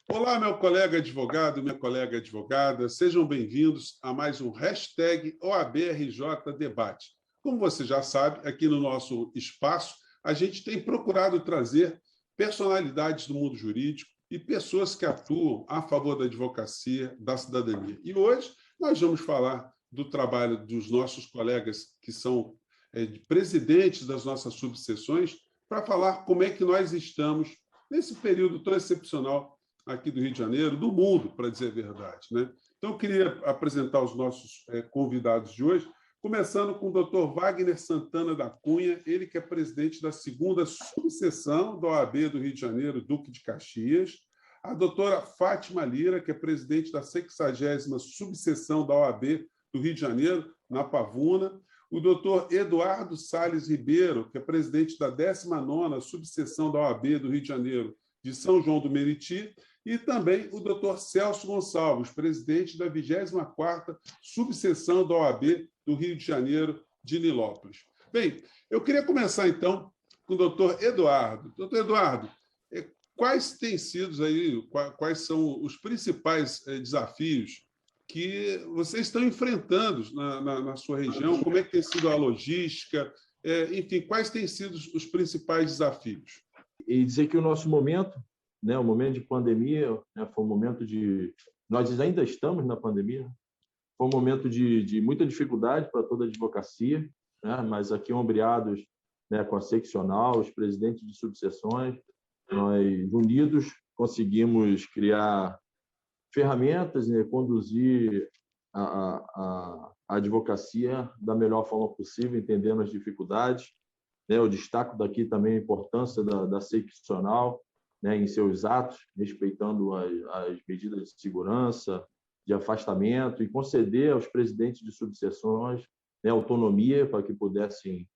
Olá, meu colega advogado, minha colega advogada, sejam bem-vindos a mais um hashtag OABRJ Debate. Como você já sabe, aqui no nosso espaço, a gente tem procurado trazer personalidades do mundo jurídico e pessoas que atuam a favor da advocacia, da cidadania. E hoje nós vamos falar do trabalho dos nossos colegas que são presidentes das nossas subseções para falar como é que nós estamos nesse período tão excepcional aqui do Rio de Janeiro, do mundo, para dizer a verdade, né? Então, eu queria apresentar os nossos convidados de hoje, começando com o Dr. Wagner Santana da Cunha, ele que é presidente da segunda subseção da OAB do Rio de Janeiro, Duque de Caxias, a doutora Fátima Lira, que é presidente da 60ª subseção da OAB do Rio de Janeiro, na Pavuna, o doutor Eduardo Salles Ribeiro, que é presidente da 19ª subseção da OAB do Rio de Janeiro, de São João do Meriti, e também o doutor Celso Gonçalves, presidente da 24ª subseção da OAB do Rio de Janeiro, de Nilópolis. Bem, eu queria começar, então, com o doutor Eduardo. Doutor Eduardo, quais têm sido aí, quais são os principais desafios que vocês estão enfrentando na sua região? Como é que tem sido a logística? Enfim, quais têm sido os principais desafios? E dizer que o nosso momento, né, o momento de pandemia, né, foi um momento de... Nós ainda estamos na pandemia, foi um momento de muita dificuldade para toda a advocacia, né, mas aqui ombreados, né, com a seccional, os presidentes de subseções, nós unidos conseguimos criar ferramentas, né, conduzir a advocacia da melhor forma possível, entendendo as dificuldades. Eu destaco daqui também a importância da seccional, né, em seus atos, respeitando as medidas de segurança, de afastamento, e conceder aos presidentes de subseções, né, autonomia para que pudessem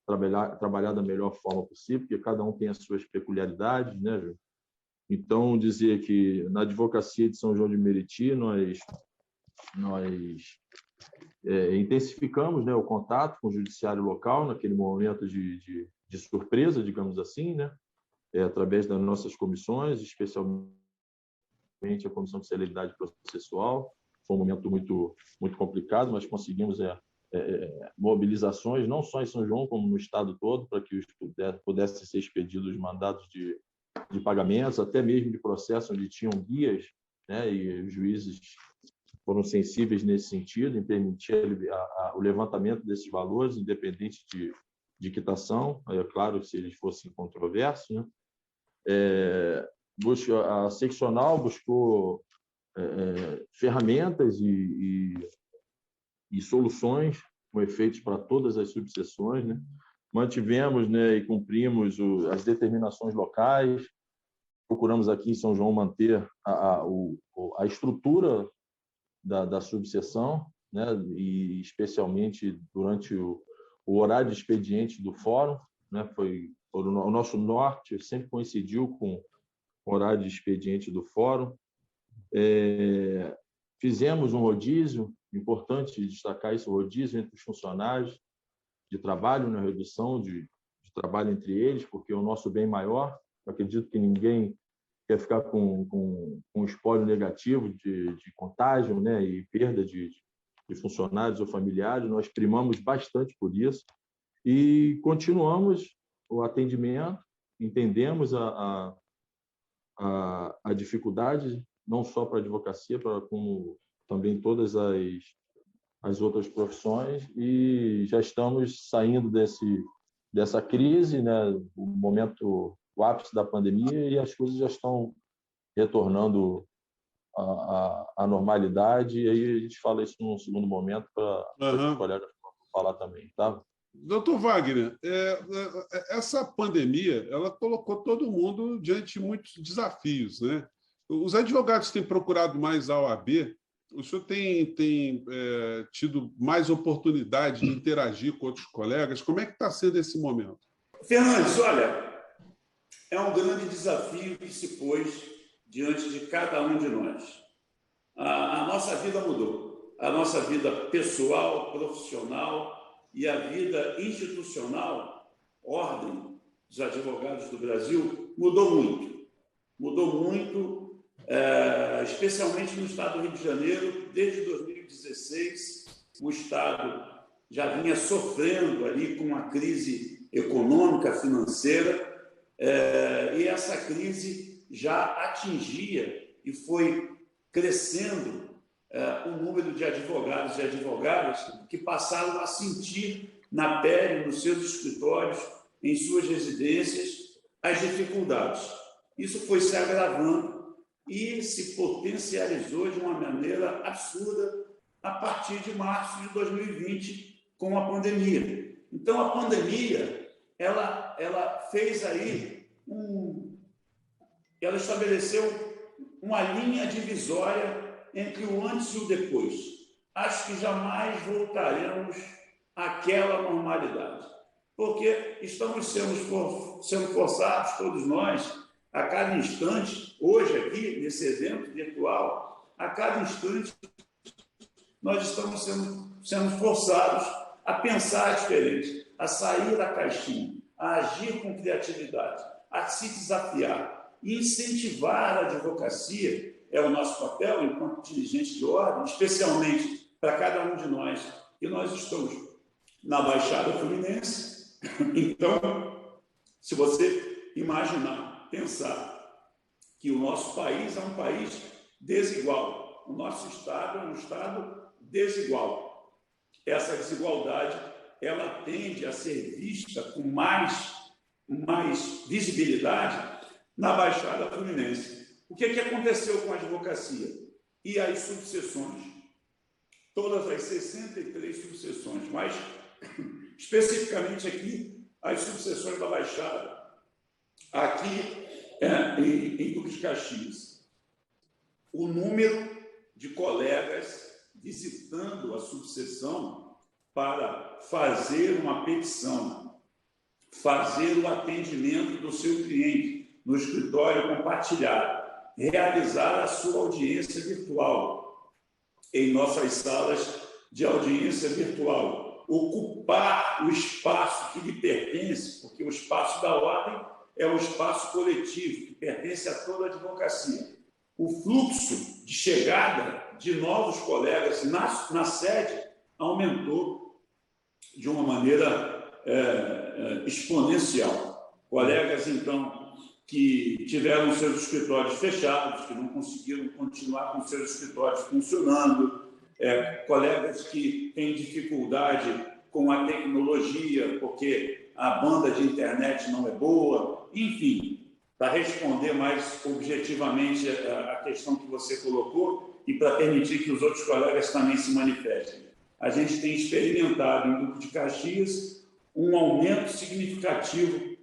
trabalhar da melhor forma possível, porque cada um tem as suas peculiaridades, né, Ju? Então, dizer que na advocacia de São João de Meriti, nós intensificamos, né, o contato com o judiciário local naquele momento de surpresa, digamos assim, né, através das nossas comissões, especialmente a Comissão de Celeridade Processual. Foi um momento muito complicado, mas conseguimos mobilizações, não só em São João, como no estado todo, para que pudessem ser expedidos os mandatos de pagamentos, até mesmo de processos onde tinham guias, né, e os juízes foram sensíveis nesse sentido, em permitir o levantamento desses valores, independente de quitação, é claro, se eles fossem controversos, né? A seccional buscou ferramentas e soluções com efeitos para todas as subseções, né? Mantivemos, né, e cumprimos as determinações locais, procuramos aqui em São João manter a estrutura da subseção, né, e especialmente durante o horário de expediente do fórum, né, o nosso norte sempre coincidiu com o horário de expediente do fórum. Fizemos um rodízio, importante destacar esse rodízio entre os funcionários de trabalho, na redução de trabalho entre eles, porque é o nosso bem maior. Eu acredito que ninguém quer ficar com um espólio negativo de contágio, né, e perda de funcionários ou familiares. Nós primamos bastante por isso e continuamos o atendimento, entendemos a dificuldade, não só para a advocacia, como também todas as outras profissões, e já estamos saindo dessa crise, né, o ápice da pandemia, e as coisas já estão retornando à normalidade, e aí a gente fala isso num segundo momento para os colegas falar também, tá? Doutor Wagner, essa pandemia ela colocou todo mundo diante de muitos desafios, né? Os advogados têm procurado mais a OAB. O senhor tem tido mais oportunidade de interagir com outros colegas? Como é que está sendo esse momento? Fernandes, olha, é um grande desafio que se pôs diante de cada um de nós. A nossa vida mudou. A nossa vida pessoal, profissional e a vida institucional, ordem dos advogados do Brasil, mudou muito. Mudou muito especialmente no estado do Rio de Janeiro. Desde 2016, o estado já vinha sofrendo ali com uma crise econômica, financeira, e essa crise já atingia e foi crescendo o número de advogados e advogadas que passaram a sentir na pele, nos seus escritórios, em suas residências, as dificuldades. Isso foi se agravando e se potencializou de uma maneira absurda a partir de março de 2020, com a pandemia. Então, a pandemia, ela fez aí ela estabeleceu uma linha divisória entre o antes e o depois. Acho que jamais voltaremos àquela normalidade, porque estamos sendo forçados, todos nós, a cada instante, hoje aqui, nesse evento virtual, a cada instante, nós estamos sendo forçados a pensar diferente, a sair da caixinha, a agir com criatividade, a se desafiar e incentivar a advocacia. É o nosso papel enquanto dirigente de ordem, especialmente para cada um de nós, que nós estamos na Baixada Fluminense. Então, se você imaginar, pensar que o nosso país é um país desigual, o nosso estado é um estado desigual. Essa desigualdade, ela tende a ser vista com mais visibilidade na Baixada Fluminense. O que aconteceu com a advocacia e as subseções? Todas as 63 subseções, mas especificamente aqui, as subseções da Baixada, aqui em Duque de Caxias. O número de colegas visitando a subseção para fazer uma petição, fazer o atendimento do seu cliente no escritório compartilhado, realizar a sua audiência virtual em nossas salas de audiência virtual, ocupar o espaço que lhe pertence, porque o espaço da ordem é um espaço coletivo que pertence a toda a advocacia. O fluxo de chegada de novos colegas na sede aumentou de uma maneira exponencial. Colegas, então, que tiveram seus escritórios fechados, que não conseguiram continuar com seus escritórios funcionando, colegas que têm dificuldade com a tecnologia, porque a banda de internet não é boa, enfim, para responder mais objetivamente a questão que você colocou e para permitir que os outros colegas também se manifestem. A gente tem experimentado em Duque de Caxias um aumento significativo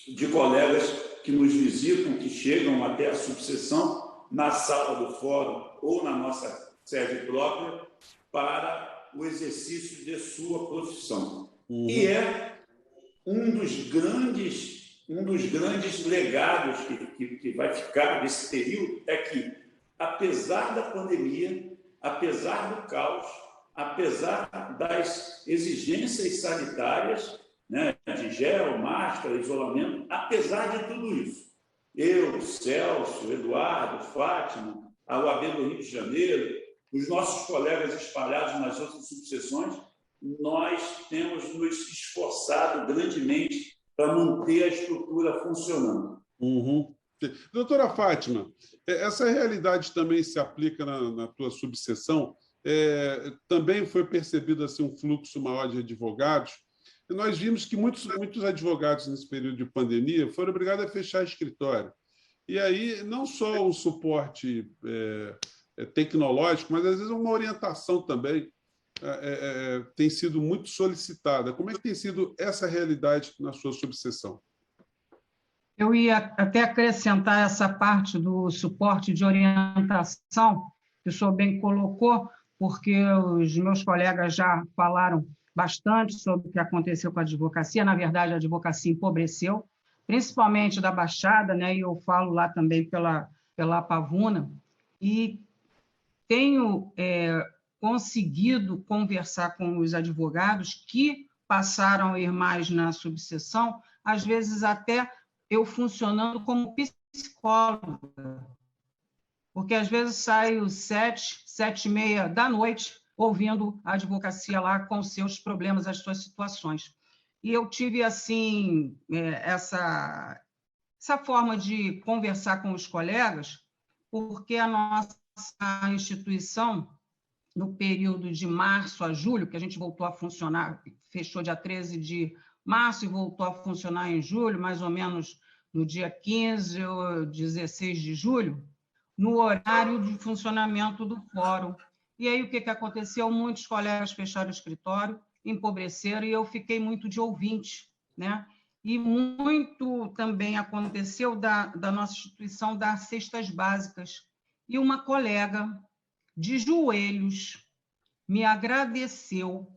de colegas que nos visitam, que chegam até a subseção na sala do fórum ou na nossa sede própria para o exercício de sua profissão. E é um dos grandes legados que vai ficar desse período é que, apesar da pandemia, apesar do caos, apesar das exigências sanitárias, né, de gel, máscara, isolamento, apesar de tudo isso, eu, Celso, Eduardo, Fátima, a UAB do Rio de Janeiro, os nossos colegas espalhados nas outras subseções, nós temos nos esforçado grandemente para manter a estrutura funcionando. Doutora Fátima, essa realidade também se aplica na tua subseção? Também foi percebido assim, um fluxo maior de advogados? Nós vimos que muitos advogados, nesse período de pandemia, foram obrigados a fechar escritório. E aí, não só um suporte tecnológico, mas, às vezes, uma orientação também tem sido muito solicitada. Como é que tem sido essa realidade na sua subseção? Eu ia até acrescentar essa parte do suporte de orientação, que o senhor bem colocou, porque os meus colegas já falaram bastante sobre o que aconteceu com a advocacia. Na verdade, a advocacia empobreceu, principalmente da Baixada, né? E eu falo lá também pela Pavuna, e tenho conseguido conversar com os advogados que passaram a ir mais na subseção, às vezes até eu funcionando como psicóloga, porque às vezes saio 7h30 da noite, ouvindo a advocacia lá com os seus problemas, as suas situações. E eu tive, assim, essa forma de conversar com os colegas, porque a nossa instituição, no período de março a julho, que a gente voltou a funcionar, fechou dia 13 de março e voltou a funcionar em julho, mais ou menos no dia 15 ou 16 de julho, no horário de funcionamento do fórum. E aí, o que aconteceu? Muitos colegas fecharam o escritório, empobreceram, e eu fiquei muito de ouvinte, né? E muito também aconteceu da nossa instituição dar cestas básicas. E uma colega, de joelhos, me agradeceu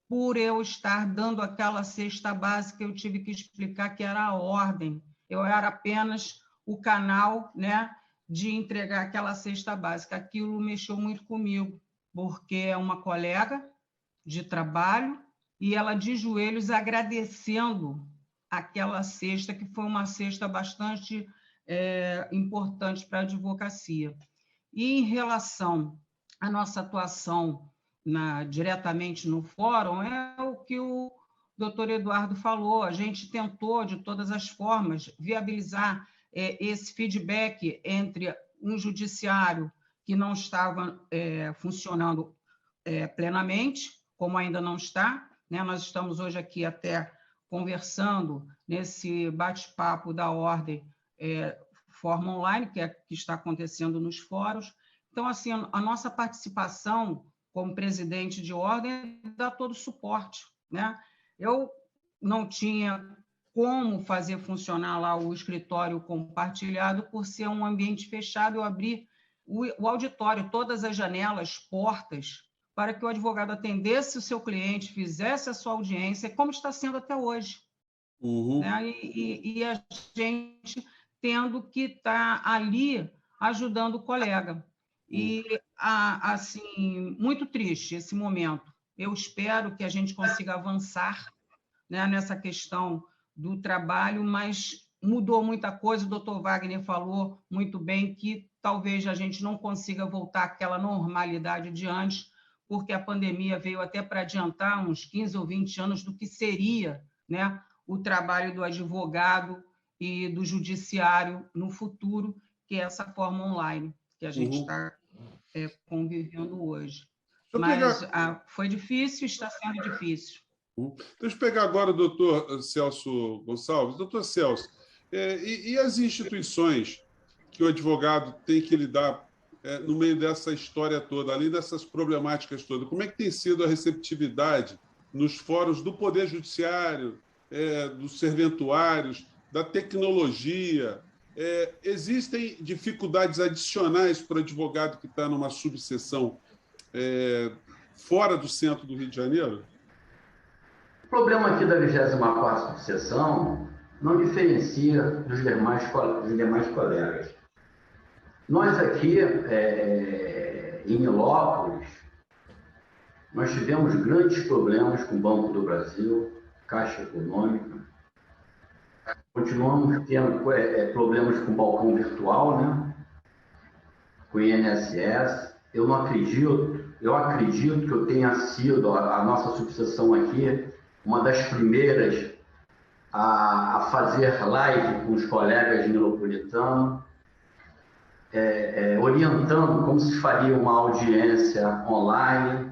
por eu estar dando aquela cesta básica. Eu tive que explicar que era a ordem, eu era apenas o canal, né, de entregar aquela cesta básica. Aquilo mexeu muito comigo, porque é uma colega de trabalho e ela de joelhos agradecendo aquela cesta, que foi uma cesta bastante importante para a advocacia. E em relação à nossa atuação diretamente no fórum, é o que o doutor Eduardo falou, a gente tentou, de todas as formas, viabilizar esse feedback entre um judiciário que não estava funcionando plenamente, como ainda não está, né? Nós estamos hoje aqui até conversando nesse bate-papo da ordem forma online, que está acontecendo nos fóruns. Então, assim, a nossa participação como presidente de ordem dá todo o suporte, né? Eu não tinha como fazer funcionar lá o escritório compartilhado por ser um ambiente fechado. Eu abri o auditório, todas as janelas, portas, para que o advogado atendesse o seu cliente, fizesse a sua audiência, como está sendo até hoje. Uhum. Né? E a gente tendo que estar ali ajudando o colega. E, assim, muito triste esse momento. Eu espero que a gente consiga avançar, né, nessa questão do trabalho, mas mudou muita coisa. O doutor Wagner falou muito bem que talvez a gente não consiga voltar àquela normalidade de antes, porque a pandemia veio até para adiantar uns 15 ou 20 anos do que seria, né, o trabalho do advogado e do judiciário no futuro, que é essa forma online que a gente está convivendo hoje. Mas foi difícil, está sendo difícil. Deixa eu pegar agora o doutor Celso Gonçalves. Doutor Celso, e as instituições que o advogado tem que lidar no meio dessa história toda, além dessas problemáticas todas, como é que tem sido a receptividade nos fóruns do Poder Judiciário, dos serventuários, da tecnologia? Existem dificuldades adicionais para o advogado que está numa subseção fora do centro do Rio de Janeiro? O problema aqui da 24ª subseção não diferencia dos demais colegas. Nós aqui, em Nilópolis, nós tivemos grandes problemas com o Banco do Brasil, Caixa Econômica. Continuamos tendo problemas com o balcão virtual, né? Com o INSS. Eu acredito que eu tenha sido, a nossa subseção aqui, uma das primeiras a fazer live com os colegas nilopolitanos, orientando como se faria uma audiência online.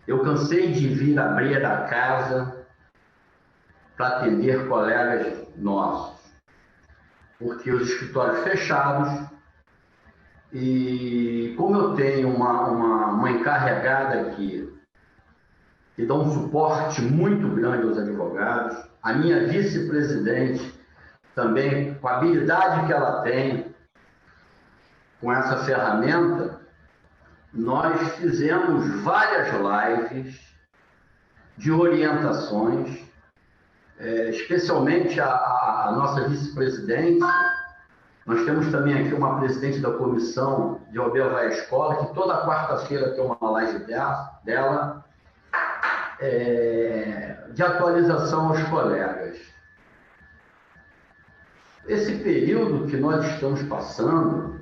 Eu cansei de vir abrir a casa para atender colegas nossos, porque os escritórios fechados, e como eu tenho uma encarregada aqui que dá um suporte muito grande aos advogados, a minha vice-presidente também, com a habilidade que ela tem com essa ferramenta, nós fizemos várias lives de orientações, especialmente a nossa vice-presidente. Nós temos também aqui uma presidente da comissão de OAB Vai à Escola, que toda quarta-feira tem uma live dela, de atualização aos colegas. Esse período que nós estamos passando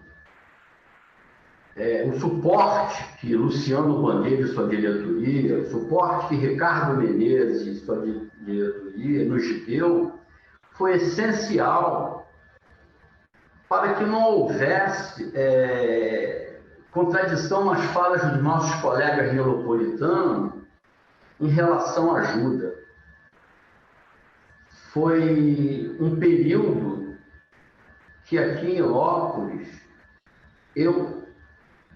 o suporte que Luciano Bandeira e sua diretoria, o suporte que Ricardo Menezes e sua diretoria nos deu, foi essencial para que não houvesse contradição nas falas dos nossos colegas neopolitanos em relação à ajuda. Foi um período que aqui em Ilópolis,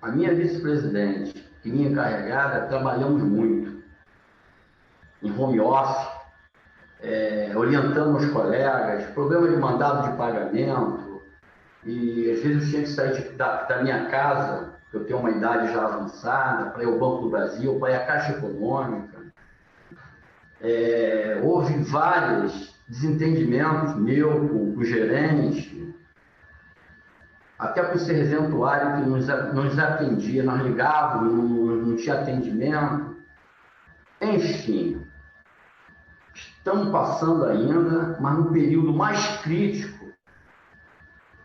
a minha vice-presidente e minha encarregada trabalhamos muito em home office, orientando os colegas, problema de mandado de pagamento, e às vezes eu tinha que sair da minha casa, eu tenho uma idade já avançada, para ir ao Banco do Brasil, para ir à Caixa Econômica. Houve vários desentendimentos meu com o gerente, até com o serventuário que nos atendia, nós ligávamos, não tinha atendimento. Enfim, estamos passando ainda, mas no período mais crítico,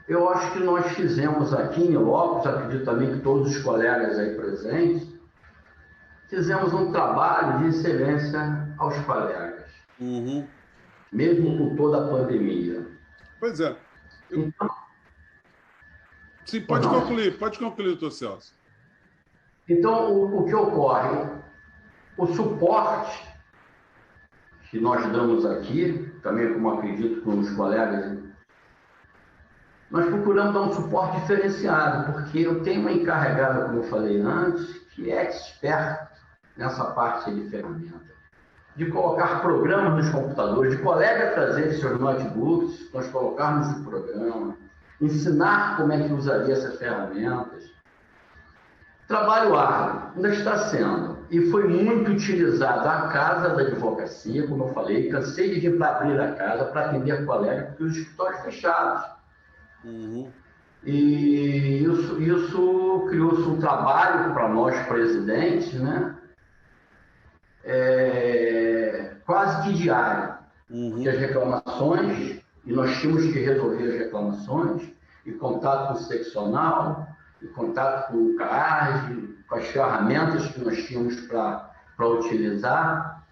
eu acho que nós fizemos aqui em Ilópolis, acredito também que todos os colegas aí presentes, fizemos um trabalho de excelência aos colegas, mesmo com toda a pandemia. Pois é. Então, sim, pode concluir, doutor Celso. Então, o que ocorre? O suporte que nós damos aqui, também como acredito com os colegas, nós procuramos dar um suporte diferenciado, porque eu tenho uma encarregada, como eu falei antes, que é expert nessa parte de ferramenta, de colocar programas nos computadores, de colegas trazerem seus notebooks, nós colocarmos o programa, ensinar como é que usaria essas ferramentas. Trabalho árduo, ainda está sendo, e foi muito utilizado a casa da advocacia, como eu falei, cansei de vir para abrir a casa para atender colegas, porque os escritórios fechados. E isso criou-se um trabalho para nós, presidentes, né? Quase que diário, porque as reclamações, e nós tínhamos que resolver as reclamações, e contato com o seccional, e contato com o CARG, com as ferramentas que nós tínhamos para utilizar,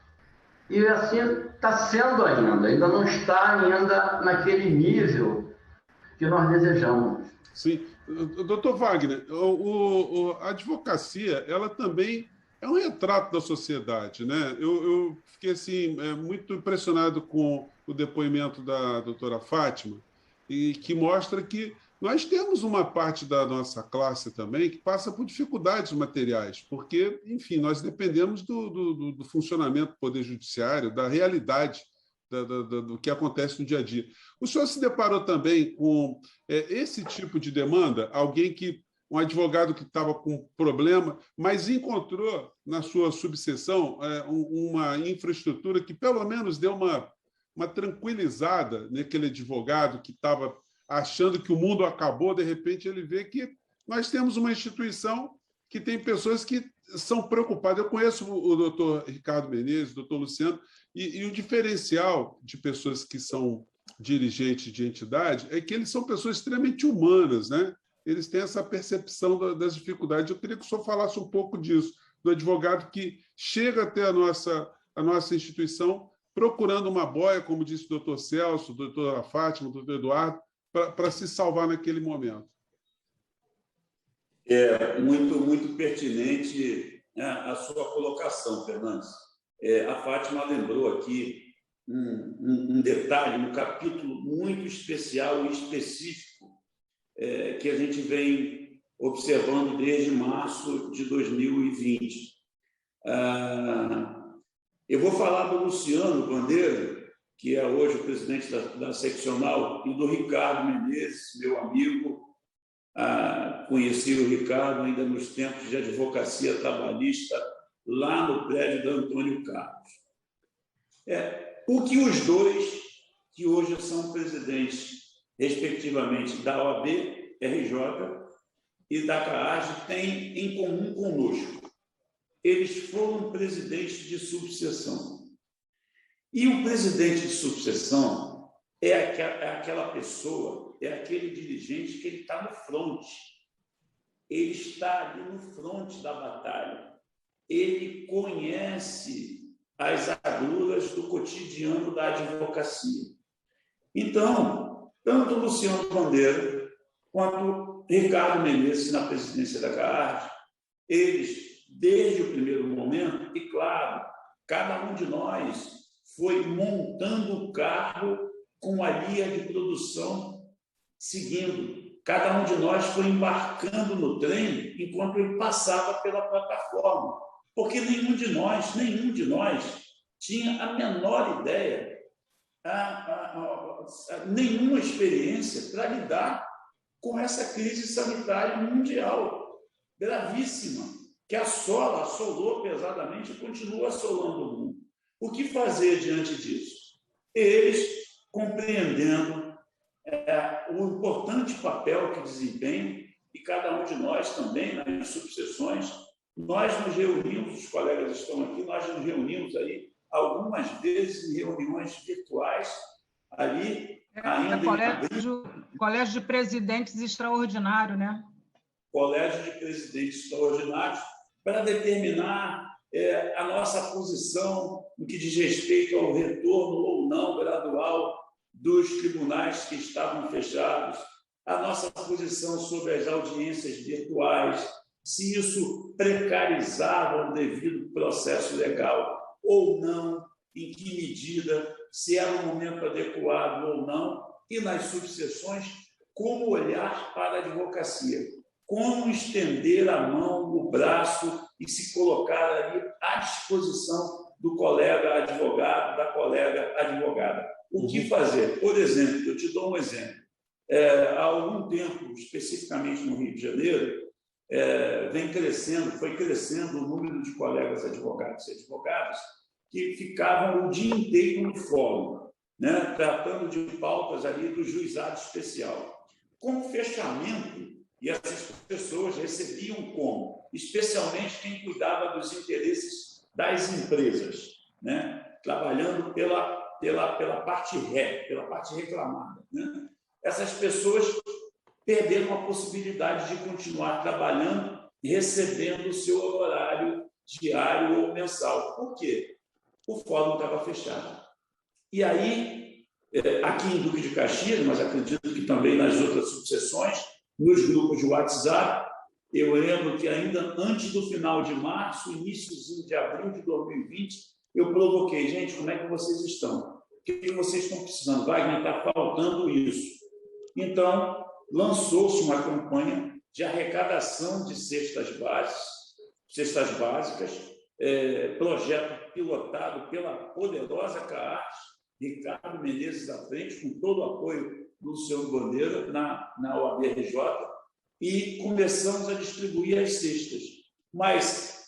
e assim está sendo ainda não está ainda naquele nível que nós desejamos. Sim. Doutor Wagner, a advocacia, ela também é um retrato da sociedade, né? Eu fiquei assim, muito impressionado com o depoimento da doutora Fátima, e que mostra que nós temos uma parte da nossa classe também que passa por dificuldades materiais, porque, enfim, nós dependemos do funcionamento do Poder Judiciário, da realidade do que acontece no dia a dia. O senhor se deparou também com esse tipo de demanda? Um advogado que estava com problema, mas encontrou na sua subseção uma infraestrutura que pelo menos deu uma tranquilizada naquele advogado que estava achando que o mundo acabou, de repente ele vê que nós temos uma instituição que tem pessoas que são preocupadas. Eu conheço o doutor Ricardo Menezes, o doutor Luciano, e o diferencial de pessoas que são dirigentes de entidade é que eles são pessoas extremamente humanas, né? Eles têm essa percepção das dificuldades. Eu queria que o senhor falasse um pouco disso, do advogado que chega até a nossa instituição procurando uma boia, como disse o doutor Celso, a doutora Fátima, o doutor Eduardo, para se salvar naquele momento. Muito pertinente a sua colocação, Fernandes. A Fátima lembrou aqui um detalhe, um capítulo muito especial e específico que a gente vem observando desde março de 2020. Eu vou falar do Luciano Bandeira, que é hoje o presidente da seccional, e do Ricardo Menezes, meu amigo. Conheci o Ricardo ainda nos tempos de advocacia trabalhista, lá no prédio da Antônio Carlos. O que os dois, que hoje são presidentes, respectivamente, da OAB, RJ e da CAAG, têm em comum conosco? Eles foram presidentes de subseção. E o presidente de subseção é aquela pessoa, é aquele dirigente que ele está no front. ele está ali no fronte da batalha. Ele conhece as agruras do cotidiano da advocacia. Então, tanto Luciano Bandeira quanto Ricardo Menezes, na presidência da CAARJ, eles, desde o primeiro momento, e claro, cada um de nós foi montando o carro com a linha de produção seguindo. Cada um de nós foi embarcando no trem enquanto ele passava pela plataforma, porque nenhum de nós tinha a menor ideia, nenhuma experiência para lidar com essa crise sanitária mundial gravíssima, que assolou pesadamente e continua assolando o mundo. O que fazer diante disso? Eles, compreendendo o importante papel que desempenham, e cada um de nós também, nas subseções, nós nos reunimos, os colegas estão aqui, nós nos reunimos aí algumas vezes em reuniões virtuais, ali ainda colégio de presidentes extraordinário, né? Colégio de presidentes extraordinários, para determinar a nossa posição no que diz respeito ao retorno ou não gradual dos tribunais que estavam fechados, a nossa posição sobre as audiências virtuais, se isso precarizava o devido processo legal ou não, em que medida, se era o momento adequado ou não, e nas subseções, como olhar para a advocacia, como estender a mão, o braço e se colocar ali à disposição do colega advogado, da colega advogada. O que fazer? Por exemplo, eu te dou um exemplo. Há algum tempo, especificamente no Rio de Janeiro, foi crescendo o número de colegas advogados e advogadas que ficavam o dia inteiro no fórum, né, tratando de pautas ali do juizado especial. Com o fechamento, e essas pessoas recebiam como? Especialmente quem cuidava dos interesses das empresas, né, trabalhando pela parte reclamada, né? Essas pessoas perderam a possibilidade de continuar trabalhando e recebendo o seu honorário diário ou mensal. Por quê? O fórum estava fechado. E aí, aqui em Duque de Caxias, mas acredito que também nas outras subseções, nos grupos de WhatsApp, eu lembro que ainda antes do final de março, iníciozinho de abril de 2020, eu provoquei, gente, como é que vocês estão? O que vocês estão precisando? Wagner, está faltando isso. Então, lançou-se uma campanha de arrecadação de cestas básicas, projeto pilotado pela poderosa CAARJ, Ricardo Menezes à frente, com todo o apoio do Luciano Bandeira na OAB-RJ, e começamos a distribuir as cestas. Mas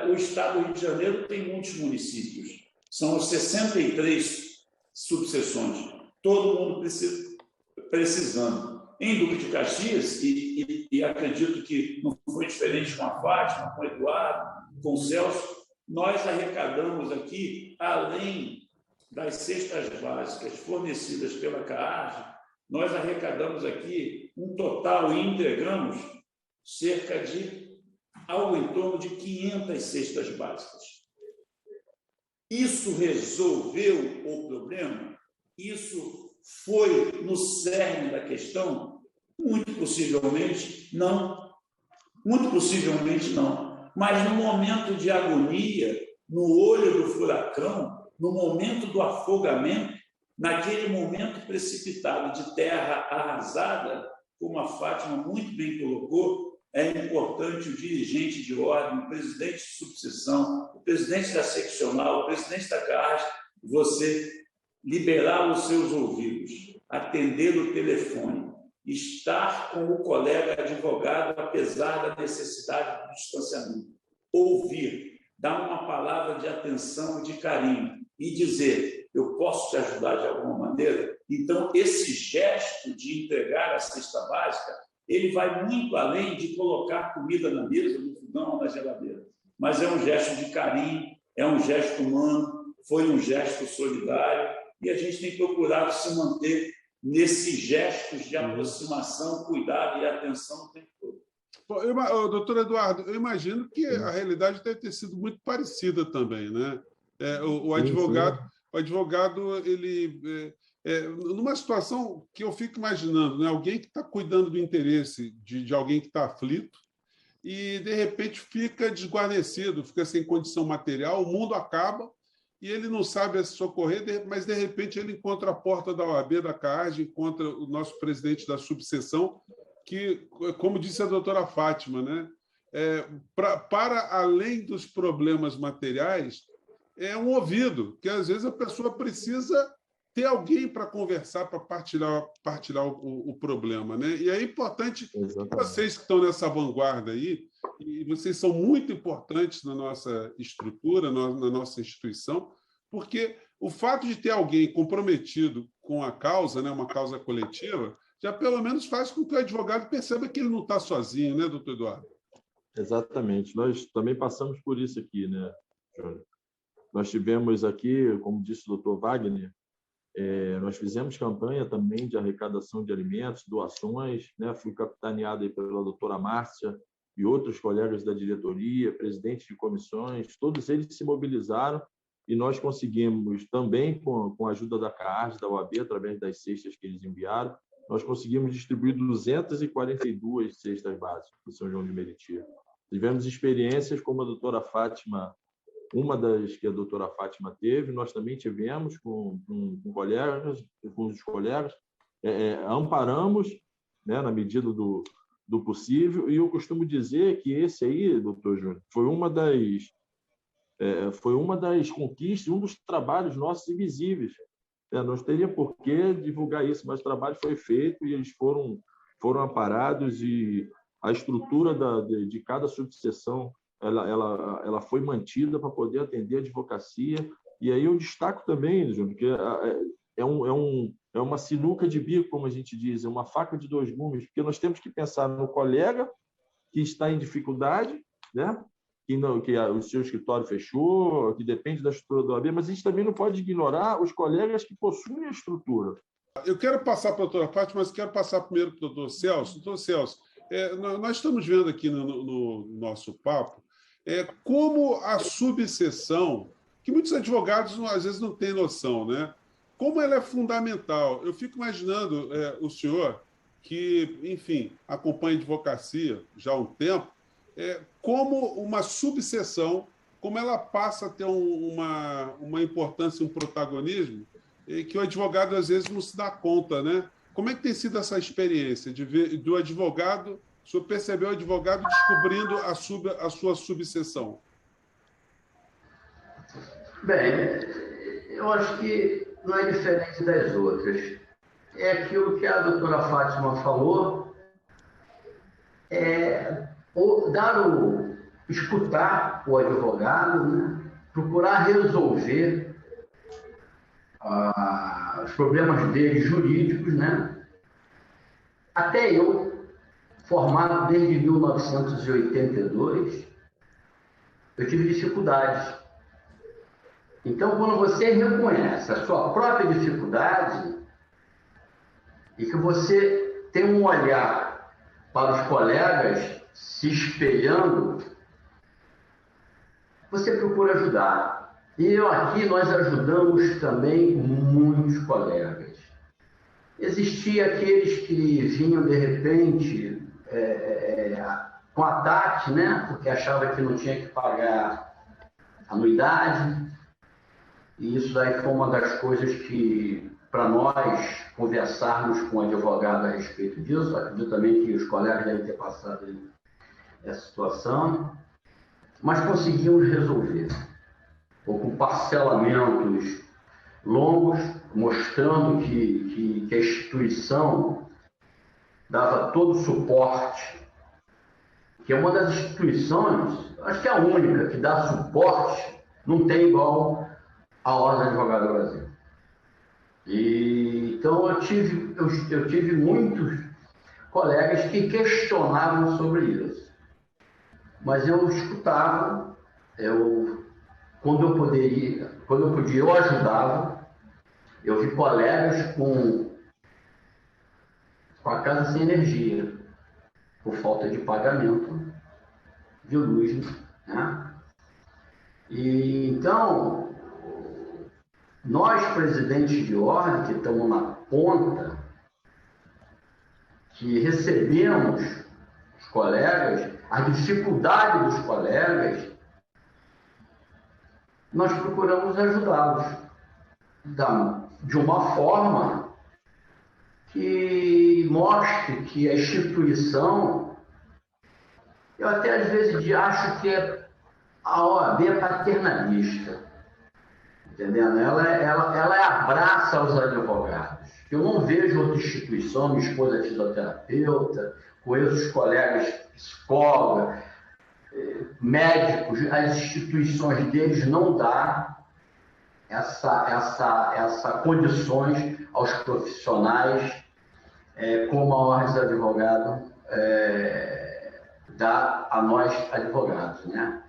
o Estado do Rio de Janeiro tem muitos municípios, são 63 subseções, todo mundo precisando. Em Duque de Caxias, e acredito que não foi diferente com a Fátima, com o Eduardo, com o Celso, nós arrecadamos aqui, além das cestas básicas fornecidas pela CAARJ, nós arrecadamos aqui um total e entregamos cerca de algo em torno de 500 cestas básicas. Isso resolveu o problema? Isso foi no cerne da questão? Muito possivelmente não. Muito possivelmente não. Mas no momento de agonia, no olho do furacão, no momento do afogamento, naquele momento precipitado de terra arrasada, como a Fátima muito bem colocou, é importante o dirigente de ordem, o presidente de subseção, o presidente da seccional, o presidente da CAARJ, você liberar os seus ouvidos, atender o telefone, estar com o colega advogado, apesar da necessidade do distanciamento, ouvir, dar uma palavra de atenção e de carinho e dizer, eu posso te ajudar de alguma maneira? Então, esse gesto de entregar a cesta básica, ele vai muito além de colocar comida na mesa, no fogão ou na geladeira, mas é um gesto de carinho, é um gesto humano, foi um gesto solidário, e a gente tem procurado se manter nesses gestos de aproximação, cuidado e atenção o tempo todo. Bom, doutor Eduardo, eu imagino que a realidade deve ter sido muito parecida também, né? O advogado, sim. O advogado, ele numa situação que eu fico imaginando, né? Alguém que está cuidando do interesse de alguém que está aflito e, de repente, fica desguarnecido, fica sem condição material, o mundo acaba e ele não sabe se socorrer, mas, de repente, ele encontra a porta da OAB, da CAARJ, encontra o nosso presidente da subseção, que, como disse a doutora Fátima, né? Para além dos problemas materiais, é um ouvido, que às vezes a pessoa precisa ter alguém para conversar, para partilhar o problema, né? E é importante que vocês que estão nessa vanguarda aí, e vocês são muito importantes na nossa estrutura, na nossa instituição, porque o fato de ter alguém comprometido com a causa, né, uma causa coletiva, já pelo menos faz com que o advogado perceba que ele não está sozinho, né, doutor Eduardo? Exatamente. Nós também passamos por isso aqui, né, Júnior? Nós tivemos aqui, como disse o doutor Wagner, nós fizemos campanha também de arrecadação de alimentos, doações, né? Fui capitaneado aí pela doutora Márcia e outros colegas da diretoria, presidentes de comissões, todos eles se mobilizaram e nós conseguimos também, com a ajuda da CAARJ, da OAB, através das cestas que eles enviaram, nós conseguimos distribuir 242 cestas básicas em São João de Meriti. Tivemos experiências como a doutora Fátima, uma das que a doutora Fátima teve, nós também tivemos com colegas, com os colegas, amparamos, né, na medida do possível, e eu costumo dizer que esse aí, doutor Júnior, foi uma das conquistas, um dos trabalhos nossos invisíveis. Não teria por que divulgar isso, mas o trabalho foi feito e eles foram amparados e a estrutura de cada subseção ela foi mantida para poder atender a advocacia. E aí eu destaco também, Júnior, que é uma sinuca de bico, como a gente diz, é uma faca de dois gumes, porque nós temos que pensar no colega que está em dificuldade, né? Que o seu escritório fechou, que depende da estrutura do OAB, mas a gente também não pode ignorar os colegas que possuem a estrutura. Eu quero passar para a doutora Fátima, mas quero passar primeiro para o doutor Celso. Doutor Celso, nós estamos vendo aqui no nosso papo como a subseção, que muitos advogados às vezes não têm noção, né? Como ela é fundamental. Eu fico imaginando o senhor, que, enfim, acompanha a advocacia já há um tempo, como uma subseção, como ela passa a ter uma importância, um protagonismo, que o advogado às vezes não se dá conta, né? Como é que tem sido essa experiência de ver do advogado, o senhor percebeu o advogado descobrindo a sua subseção? Bem, eu acho que não é diferente das outras. É aquilo que a doutora Fátima falou, escutar o advogado, né? Procurar resolver os problemas dele jurídicos, né? Até eu, formado desde 1982, eu tive dificuldades. Então, quando você reconhece a sua própria dificuldade e que você tem um olhar para os colegas se espelhando, você procura ajudar. E nós ajudamos também muitos colegas. Existia aqueles que vinham, de repente, com ataque, né? Porque achava que não tinha que pagar anuidade. E isso daí foi uma das coisas que, para nós conversarmos com o advogado a respeito disso, acredito também que os colegas devem ter passado essa situação, mas conseguimos resolver. Ou com parcelamentos longos, mostrando que a instituição dava todo o suporte, que é uma das instituições, acho que é a única que dá suporte, não tem igual a Ordem dos Advogados do Brasil. Então eu tive muitos colegas que questionavam sobre isso, mas eu escutava, quando eu podia, eu ajudava. Eu vi colegas com a casa sem energia, por falta de pagamento de luz, né? E, então, nós, presidentes de ordem, que estamos na ponta, que recebemos os colegas, a dificuldade dos colegas, nós procuramos ajudá-los de uma forma que mostre que a instituição, eu até às vezes acho que a OAB é paternalista, entendendo? Ela abraça os advogados. Eu não vejo outra instituição, minha esposa é fisioterapeuta, conheço os colegas psicólogos, médicos, as instituições deles não dão essa condições aos profissionais, como a Ordem dos Advogados dá a nós advogados, né?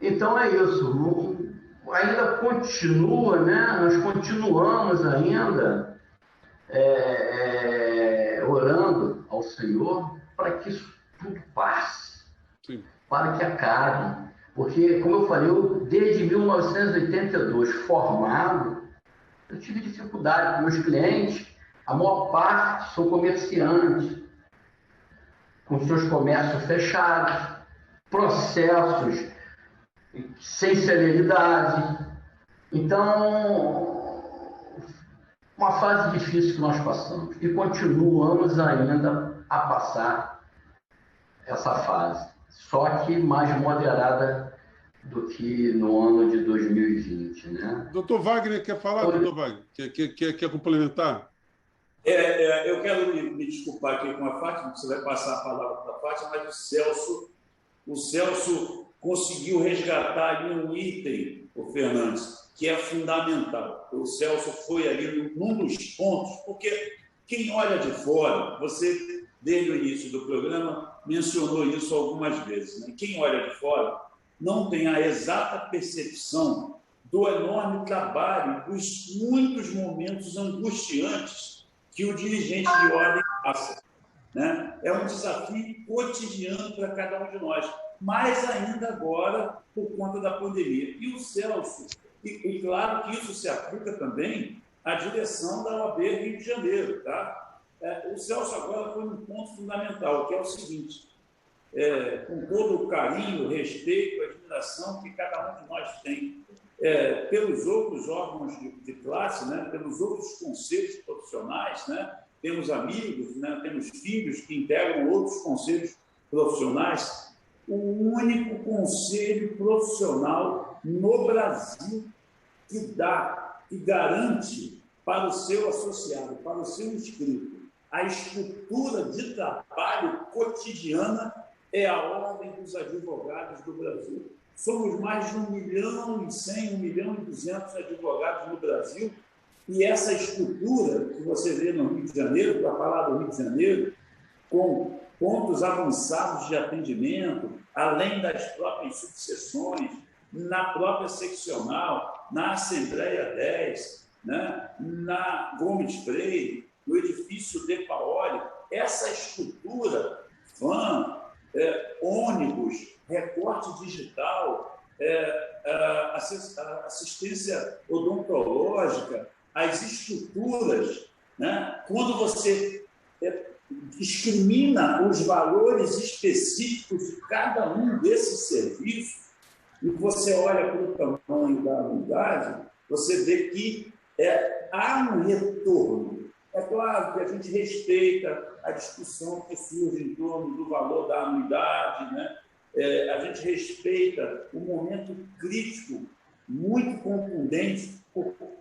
Então é isso. Ainda continua, né? Nós continuamos ainda orando ao Senhor para que isso tudo passe, sim, para que acabe. Porque, como eu falei, desde 1982 formado, eu tive dificuldade com meus clientes. A maior parte são comerciantes, com seus comércios fechados, processos sem celeridade. Então, uma fase difícil que nós passamos e continuamos ainda a passar essa fase, só que mais moderada do que no ano de 2020, né? Doutor Wagner, quer falar, doutor Wagner? Quer complementar? Eu quero me desculpar aqui com a Fátima, você vai passar a palavra para a Fátima, mas o Celso conseguiu resgatar ali um item, o Fernandes, que é fundamental. O Celso foi ali num dos pontos, porque quem olha de fora, você, desde o início do programa, mencionou isso algumas vezes, né? Quem olha de fora não tem a exata percepção do enorme trabalho, dos muitos momentos angustiantes que o dirigente de ordem passa, né? É um desafio cotidiano para cada um de nós, mais ainda agora por conta da pandemia. E o Celso, e claro que isso se aplica também à direção da OAB Rio de Janeiro, tá? O Celso agora foi num ponto fundamental, que é o seguinte: com todo o carinho, respeito, admiração que cada um de nós tem pelos outros órgãos de classe, né? Pelos outros conselhos profissionais, né? Temos amigos, né? Temos filhos que integram outros conselhos profissionais. O único conselho profissional no Brasil que garante para o seu associado, para o seu inscrito, a estrutura de trabalho cotidiana é a Ordem dos Advogados do Brasil. Somos mais de 1.100.000, 1.200.000 advogados no Brasil, e essa estrutura que você vê no Rio de Janeiro, para falar do Rio de Janeiro, com pontos avançados de atendimento, além das próprias subseções, na própria seccional, na Assembleia 10, né? Na Gomes Freire, no edifício De Paoli, essa estrutura, van, ônibus, recorte digital, assistência odontológica, as estruturas, né? Quando você discrimina os valores específicos de cada um desses serviços e você olha para o tamanho da unidade, você vê que há um retorno. É claro que a gente respeita a discussão que surge em torno do valor da anuidade, né? A gente respeita o momento crítico, muito contundente,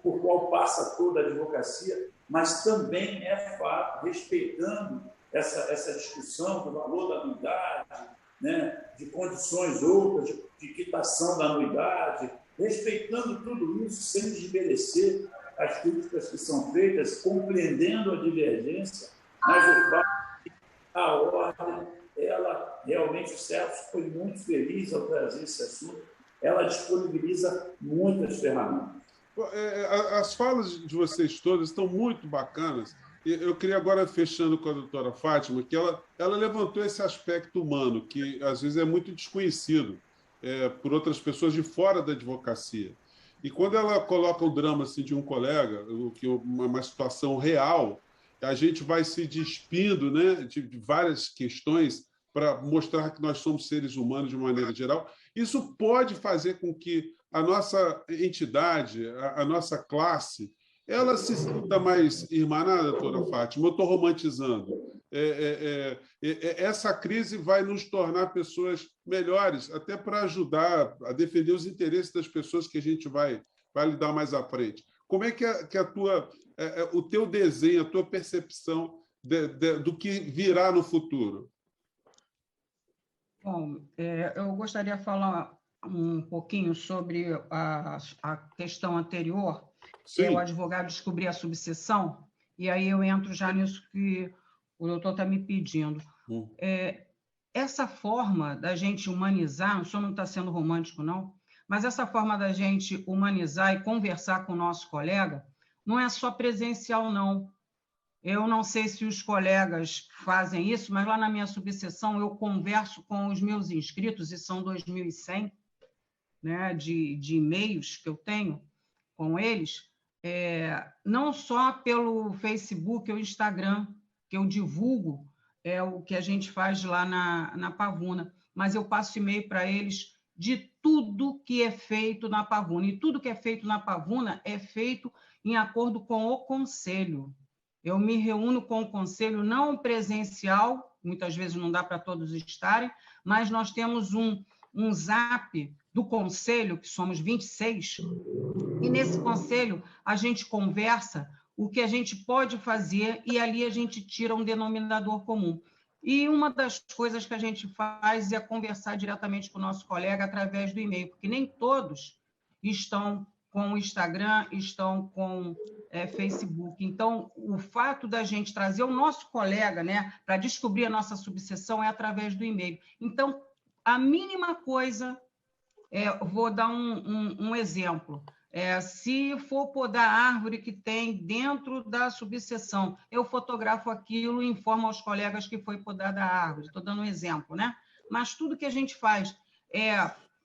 por qual passa toda a advocacia, mas também é fato, respeitando essa discussão do valor da anuidade, né, de condições outras, de quitação da anuidade, respeitando tudo isso sem desmerecer as críticas que são feitas, compreendendo a divergência, mas o fato é que a ordem, ela realmente, o Celso foi muito feliz ao trazer esse assunto, ela disponibiliza muitas ferramentas. As falas de vocês todas estão muito bacanas Eu queria agora, fechando com a doutora Fátima, que ela levantou esse aspecto humano, que às vezes é muito desconhecido por outras pessoas de fora da advocacia. E quando ela coloca o drama assim, de um colega, uma situação real, a gente vai se despindo, né, de várias questões para mostrar que nós somos seres humanos de maneira geral. Isso pode fazer com que a nossa entidade, a nossa classe, ela se sinta mais irmanada, doutora Fátima. Eu estou romantizando. Essa crise vai nos tornar pessoas melhores, até para ajudar a defender os interesses das pessoas que a gente vai lidar mais à frente. Como é que o teu desenho, a tua percepção do que virá no futuro? Bom, eu gostaria de falar um pouquinho sobre a questão anterior, que é o advogado descobrir a subseção, e aí eu entro já nisso que o doutor está me pedindo. Essa forma da gente humanizar, o senhor não está sendo romântico, não, mas essa forma da gente humanizar e conversar com o nosso colega não é só presencial, não. Eu não sei se os colegas fazem isso, mas lá na minha subseção eu converso com os meus inscritos, e são 2.100, né, de e-mails que eu tenho com eles, não só pelo Facebook ou Instagram, que eu divulgo o que a gente faz lá na Pavuna, mas eu passo e-mail para eles de tudo que é feito na Pavuna. E tudo que é feito na Pavuna é feito em acordo com o conselho. Eu me reúno com o conselho não presencial, muitas vezes não dá para todos estarem, mas nós temos um zap do conselho, que somos 26, e nesse conselho a gente conversa o que a gente pode fazer e ali a gente tira um denominador comum. E uma das coisas que a gente faz é conversar diretamente com o nosso colega através do e-mail, porque nem todos estão com o Instagram, estão com Facebook. Então, o fato da gente trazer o nosso colega, né, para descobrir a nossa subseção é através do e-mail. Então, a mínima coisa, vou dar um exemplo. Se for podar a árvore que tem dentro da subseção, eu fotografo aquilo e informo aos colegas que foi podada a árvore. Estou dando um exemplo, né? Mas tudo que a gente faz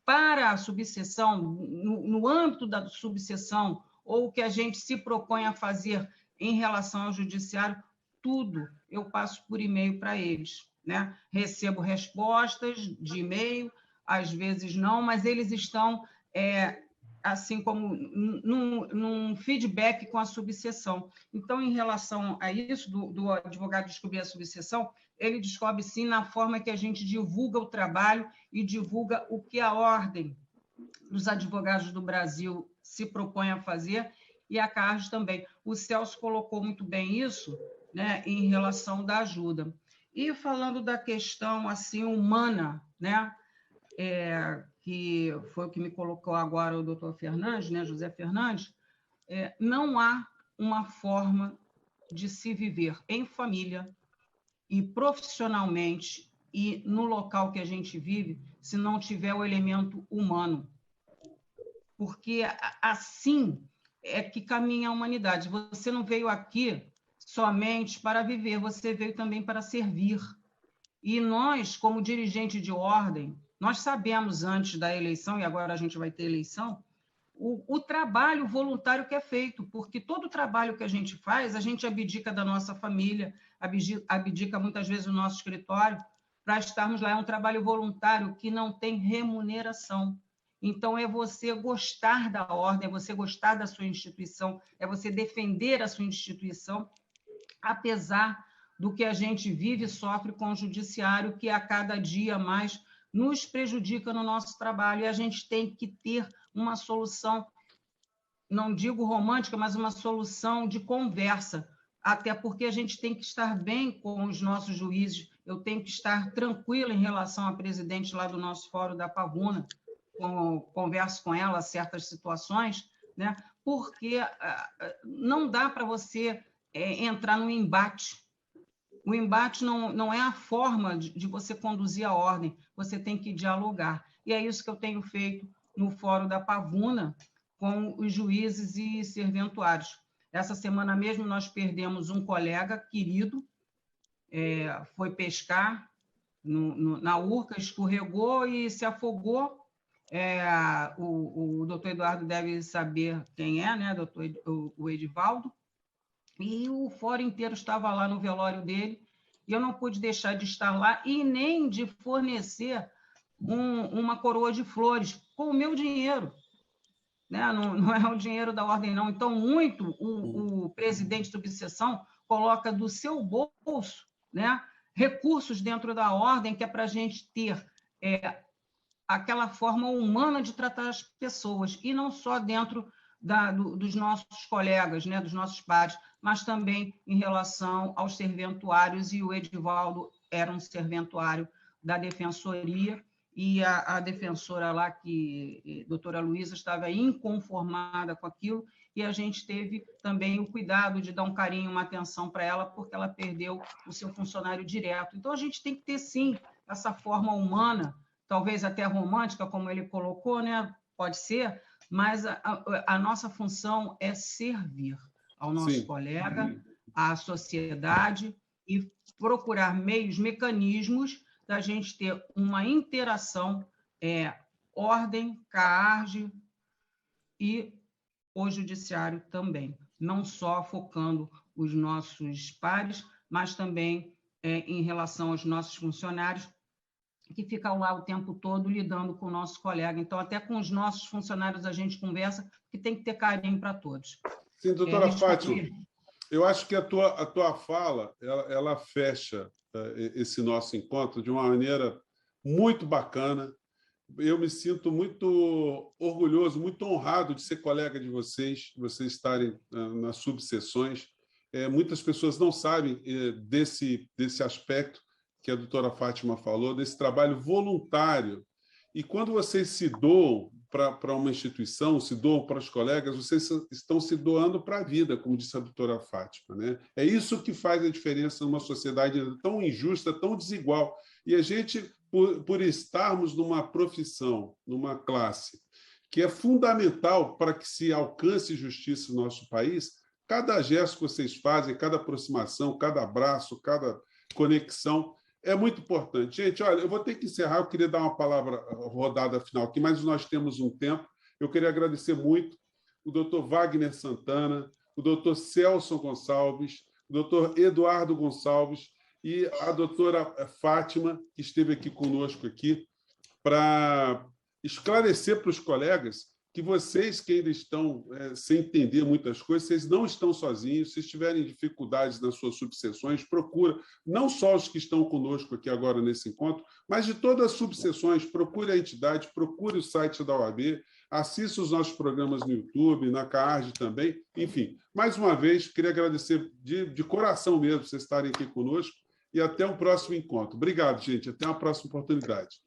para a subseção, no âmbito da subseção, ou o que a gente se propõe a fazer em relação ao judiciário, tudo eu passo por e-mail para eles, né? Recebo respostas de e-mail, às vezes não, mas eles estão, assim como num feedback com a subseção. Então, em relação a isso, do advogado descobrir a subseção, ele descobre, sim, na forma que a gente divulga o trabalho e divulga o que a Ordem dos Advogados do Brasil se propõe a fazer, e a CARJ também. O Celso colocou muito bem isso, né, em relação da ajuda. E falando da questão assim, humana, né, que foi o que me colocou agora o doutor Fernandes, né, José Fernandes, não há uma forma de se viver em família e profissionalmente e no local que a gente vive se não tiver o elemento humano. Porque assim é que caminha a humanidade. Você não veio aqui somente para viver, você veio também para servir. E nós, como dirigente de ordem, nós sabemos antes da eleição, e agora a gente vai ter eleição, o trabalho voluntário que é feito, porque todo o trabalho que a gente faz, a gente abdica da nossa família, abdica muitas vezes do nosso escritório, para estarmos lá. É um trabalho voluntário que não tem remuneração. Então, é você gostar da ordem, é você gostar da sua instituição, é você defender a sua instituição, apesar do que a gente vive e sofre com o judiciário, que a cada dia mais nos prejudica no nosso trabalho, e a gente tem que ter uma solução, não digo romântica, mas uma solução de conversa, até porque a gente tem que estar bem com os nossos juízes, eu tenho que estar tranquila em relação à presidente lá do nosso fórum da Pavuna, converso com ela certas situações, né? Porque não dá para você entrar no embate. O embate não é a forma de você conduzir a ordem, você tem que dialogar. E é isso que eu tenho feito no Fórum da Pavuna com os juízes e serventuários. Essa semana mesmo nós perdemos um colega querido, foi pescar na Urca, escorregou e se afogou. O doutor Eduardo deve saber quem é, né? O Edivaldo. E o fórum inteiro estava lá no velório dele, e eu não pude deixar de estar lá e nem de fornecer uma coroa de flores com o meu dinheiro. Né? Não é o dinheiro da ordem, não. Então, o presidente de subseção coloca do seu bolso, né, recursos dentro da ordem, que é para a gente ter aquela forma humana de tratar as pessoas, e não só dentro dos nossos colegas, né, dos nossos pares, mas também em relação aos serventuários, e o Edivaldo era um serventuário da Defensoria, e a defensora lá, doutora Luísa, estava inconformada com aquilo, e a gente teve também o cuidado de dar um carinho, uma atenção para ela, porque ela perdeu o seu funcionário direto. Então, a gente tem que ter, sim, essa forma humana, talvez até romântica, como ele colocou, né? Pode ser, mas a nossa função é servir ao nosso Sim. colega, à sociedade, e procurar meios, mecanismos da gente ter uma interação, ordem, CAARGE e o judiciário também, não só focando os nossos pares, mas também em relação aos nossos funcionários, que ficam lá o tempo todo lidando com o nosso colega. Então, até com os nossos funcionários a gente conversa, que tem que ter carinho para todos. Sim, doutora Fátima, eu acho que a tua fala, ela fecha esse nosso encontro de uma maneira muito bacana. Eu me sinto muito orgulhoso, muito honrado de ser colega de vocês estarem nas subseções. Muitas pessoas não sabem desse aspecto que a doutora Fátima falou, desse trabalho voluntário. E quando vocês se doam para uma instituição, se doam para os colegas, vocês estão se doando para a vida, como disse a doutora Fátima, né? É isso que faz a diferença numa sociedade tão injusta, tão desigual. E a gente, por estarmos numa profissão, numa classe, que é fundamental para que se alcance justiça no nosso país, cada gesto que vocês fazem, cada aproximação, cada abraço, cada conexão, é muito importante. Gente, olha, eu vou ter que encerrar, eu queria dar uma palavra rodada final aqui, mas nós temos um tempo. Eu queria agradecer muito o doutor Wagner Santana, o doutor Celso Gonçalves, o doutor Eduardo Gonçalves e a doutora Fátima, que esteve aqui conosco aqui, para esclarecer para os colegas que vocês que ainda estão sem entender muitas coisas, vocês não estão sozinhos. Se tiverem dificuldades nas suas subseções, procura, não só os que estão conosco aqui agora nesse encontro, mas de todas as subseções, procure a entidade, procure o site da OAB, assista os nossos programas no YouTube, na CAARGE também. Enfim, mais uma vez, queria agradecer de coração mesmo vocês estarem aqui conosco e até o próximo encontro. Obrigado, gente. Até a próxima oportunidade.